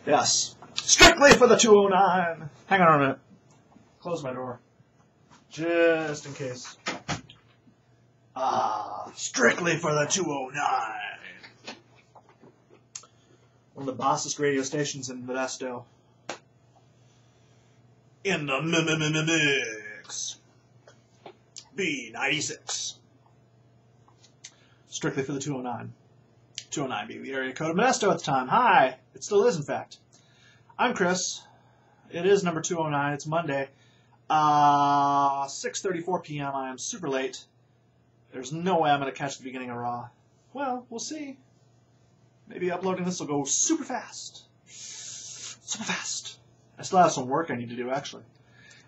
Yes. Strictly for the 209. Hang on a minute. Close my door. Just in case. Strictly for the 209. One of the bossest radio stations in Modesto. In the mix. B96. Strictly for the 209. 209 being the area code of Modesto at the time. Hi. It still is, in fact. I'm Chris. It is number 209. It's Monday. 6:34 p.m. I am super late. There's no way I'm going to catch the beginning of Raw. Well, we'll see. Maybe uploading this will go super fast. Super fast. I still have some work I need to do, actually.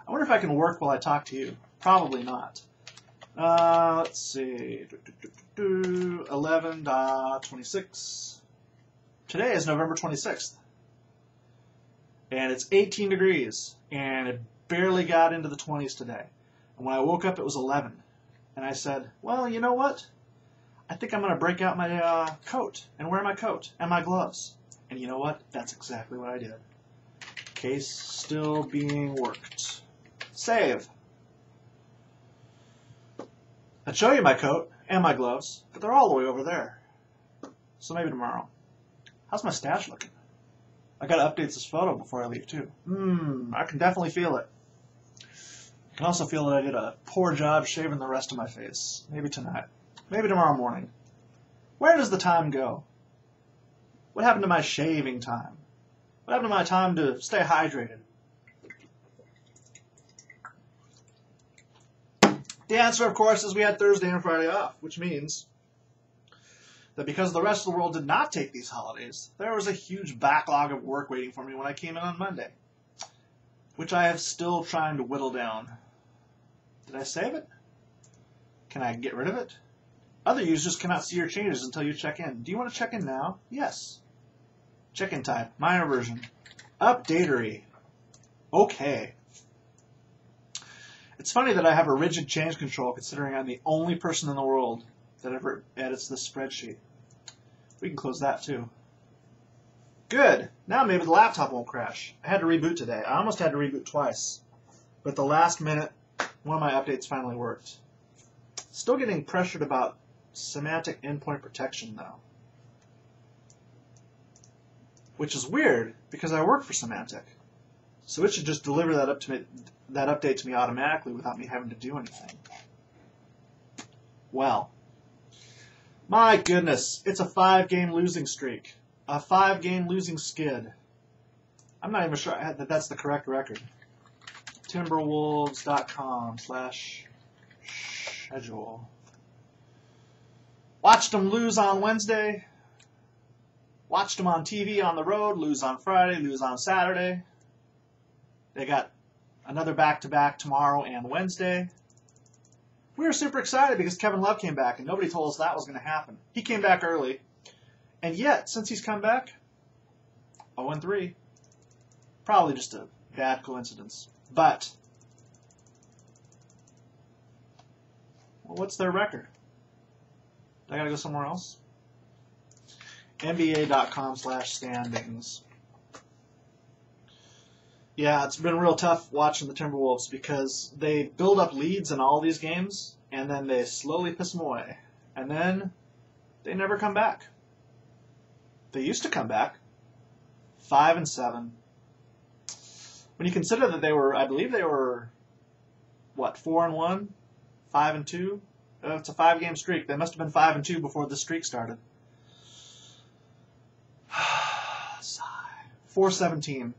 I wonder if I can work while I talk to you. Probably not. Let's see. 11.26. Today is November 26th. And it's 18 degrees. And it barely got into the 20s today. And when I woke up, it was 11. And I said, well, you know what? I think I'm going to break out my coat and wear my coat and my gloves. And you know what? That's exactly what I did. Case still being worked. Save. I'd show you my coat and my gloves, but they're all the way over there. So maybe tomorrow. How's my stash looking? I got to update this photo before I leave, too. I can definitely feel it. I can also feel that I did a poor job shaving the rest of my face. Maybe tonight. Maybe tomorrow morning. Where does the time go? What happened to my shaving time? What happened to my time to stay hydrated? The answer, of course, is we had Thursday and Friday off, which means that because the rest of the world did not take these holidays, there was a huge backlog of work waiting for me when I came in on Monday, which I am still trying to whittle down. Did I save it? Can I get rid of it? Other users cannot see your changes until you check in. Do you want to check in now? Yes. Check-in type. Minor version. Updatery. Okay. It's funny that I have a rigid change control considering I'm the only person in the world that ever edits this spreadsheet. We can close that too. Good. Now maybe the laptop won't crash. I had to reboot today. I almost had to reboot twice. But at the last minute, one of my updates finally worked. Still getting pressured about semantic endpoint protection though. Which is weird because I work for Symantec. So it should just deliver that update to me automatically without me having to do anything. Well, my goodness, it's a 5-game losing streak. A 5-game losing skid. I'm not even sure that that's the correct record. Timberwolves.com/schedule. Watched them lose on Wednesday. Watched them on TV on the road, lose on Friday, lose on Saturday. They got another back-to-back tomorrow and Wednesday. We were super excited because Kevin Love came back, and nobody told us that was going to happen. He came back early, and yet, since he's come back, 0-3. Probably just a bad coincidence. But, well, what's their record? I got to go somewhere else? NBA.com/standings. Yeah, it's been real tough watching the Timberwolves because they build up leads in all these games, and then they slowly piss them away. And then they never come back. They used to come back. 5-7. When you consider that they were, I believe they were, what, 4-1? 5-2? It's a 5-game streak. They must have been 5-2 before the streak started. Sigh. 4-17.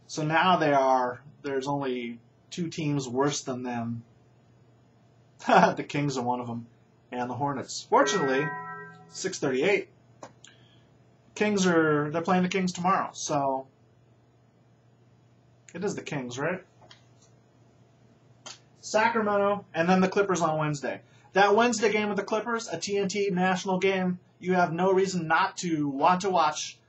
So now there's only 2 teams worse than them. The Kings are one of them. And the Hornets. Fortunately, 6:38. They're playing the Kings tomorrow. So, it is the Kings, right? Sacramento, and then the Clippers on Wednesday. That Wednesday game with the Clippers, a TNT national game, you have no reason not to want to watch.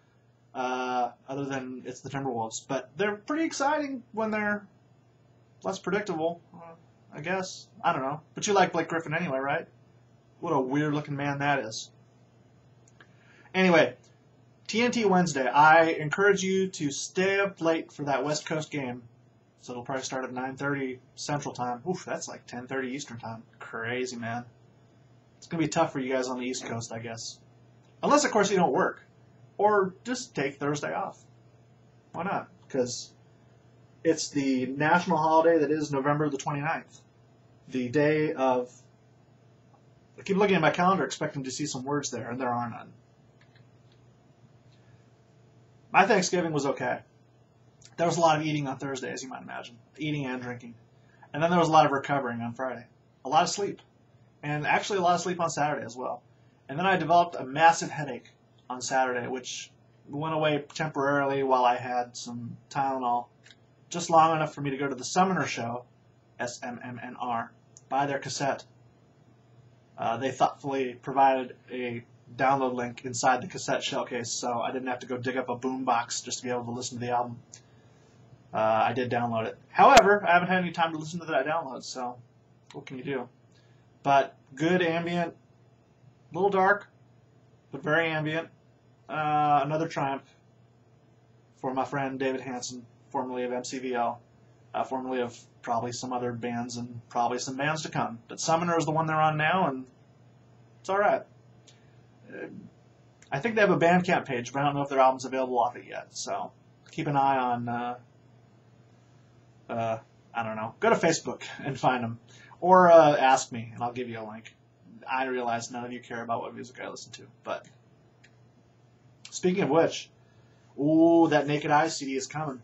Other than it's the Timberwolves. But they're pretty exciting when they're less predictable, I guess. I don't know. But you like Blake Griffin anyway, right? What a weird-looking man that is. Anyway, TNT Wednesday. I encourage you to stay up late for that West Coast game. So it'll probably start at 9:30 Central Time. Oof, that's like 10:30 Eastern Time. Crazy, man. It's going to be tough for you guys on the East Coast, I guess. Unless, of course, you don't work. Or just take Thursday off. Why not? Because it's the national holiday that is November the 29th. The day of... I keep looking at my calendar expecting to see some words there, and there are none. My Thanksgiving was okay. There was a lot of eating on Thursday, as you might imagine. Eating and drinking. And then there was a lot of recovering on Friday. A lot of sleep. And actually a lot of sleep on Saturday as well. And then I developed a massive headache on Saturday, which went away temporarily while I had some Tylenol. Just long enough for me to go to the Summoner Show, SMMNR, buy their cassette. They thoughtfully provided a download link inside the cassette shell case, so I didn't have to go dig up a boombox just to be able to listen to the album. I did download it. However, I haven't had any time to listen to that download, so what can you do? But good ambient, a little dark, but very ambient. Another triumph for my friend David Hansen, formerly of MCVL, formerly of probably some other bands and probably some bands to come. But Summoner is the one they're on now, and it's all right. I think they have a Bandcamp page, but I don't know if their album's available off it yet. So keep an eye on, I don't know, go to Facebook and find them. Or ask me, and I'll give you a link. I realize none of you care about what music I listen to. But speaking of which, ooh, that Naked Eyes CD is coming.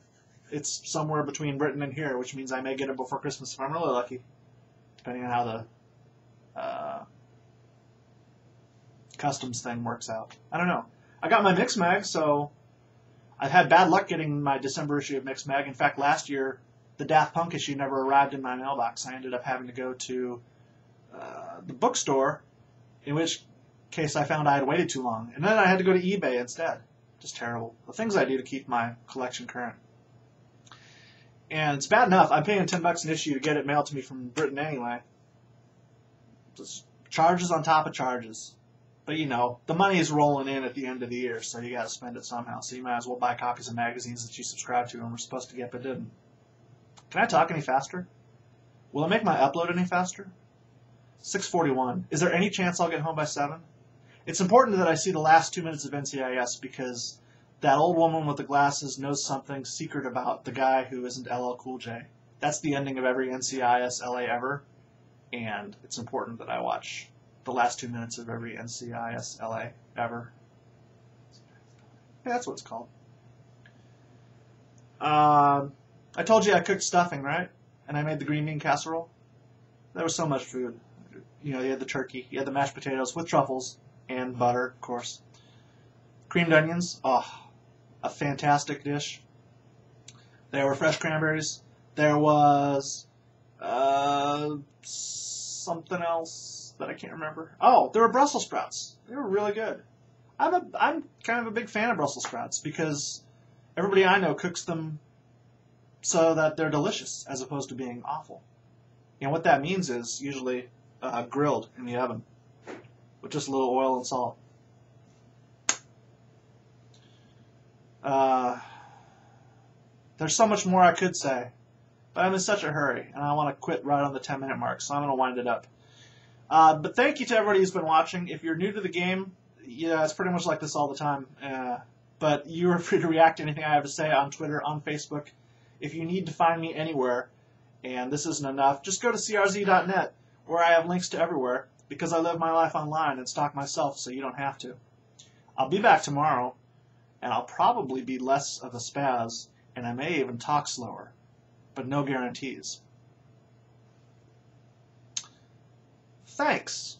It's somewhere between Britain and here, which means I may get it before Christmas if I'm really lucky, depending on how the customs thing works out. I don't know. I got my Mix Mag, so I've had bad luck getting my December issue of Mix Mag. In fact, last year, the Daft Punk issue never arrived in my mailbox. I ended up having to go to the bookstore, in which case I found I had waited too long. And then I had to go to eBay instead. Just terrible. The things I do to keep my collection current. And it's bad enough. I'm paying $10 an issue to get it mailed to me from Britain anyway. Just charges on top of charges. But, you know, the money is rolling in at the end of the year, so you got to spend it somehow. So you might as well buy copies of magazines that you subscribe to and were supposed to get but didn't. Can I talk any faster? Will it make my upload any faster? 6:41. Is there any chance I'll get home by 7? It's important that I see the last 2 minutes of NCIS because that old woman with the glasses knows something secret about the guy who isn't LL Cool J. That's the ending of every NCIS LA ever, and it's important that I watch the last 2 minutes of every NCIS LA ever. Yeah, that's what it's called. I told you I cooked stuffing, right? And I made the green bean casserole. There was so much food. You know, you had the turkey, you had the mashed potatoes with truffles and butter, of course. Creamed onions, oh, a fantastic dish. There were fresh cranberries. There was something else that I can't remember. Oh, there were Brussels sprouts. They were really good. I'm kind of a big fan of Brussels sprouts because everybody I know cooks them so that they're delicious as opposed to being awful. And what that means is usually grilled in the oven with just a little oil and salt. There's so much more I could say, but I'm in such a hurry, and I want to quit right on the 10-minute mark, so I'm going to wind it up. But thank you to everybody who's been watching. If you're new to the game, yeah, it's pretty much like this all the time. But you are free to react to anything I have to say on Twitter, on Facebook. If you need to find me anywhere, and this isn't enough, just go to crz.net, where I have links to everywhere, because I live my life online and stalk myself so you don't have to. I'll be back tomorrow, and I'll probably be less of a spaz, and I may even talk slower, but no guarantees. Thanks.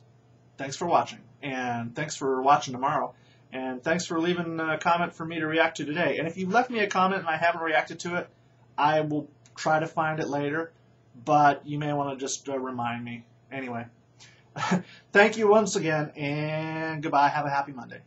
Thanks for watching, and thanks for watching tomorrow, and thanks for leaving a comment for me to react to today. And if you've left me a comment and I haven't reacted to it, I will try to find it later, but you may want to just remind me. Anyway, thank you once again, and goodbye. Have a happy Monday.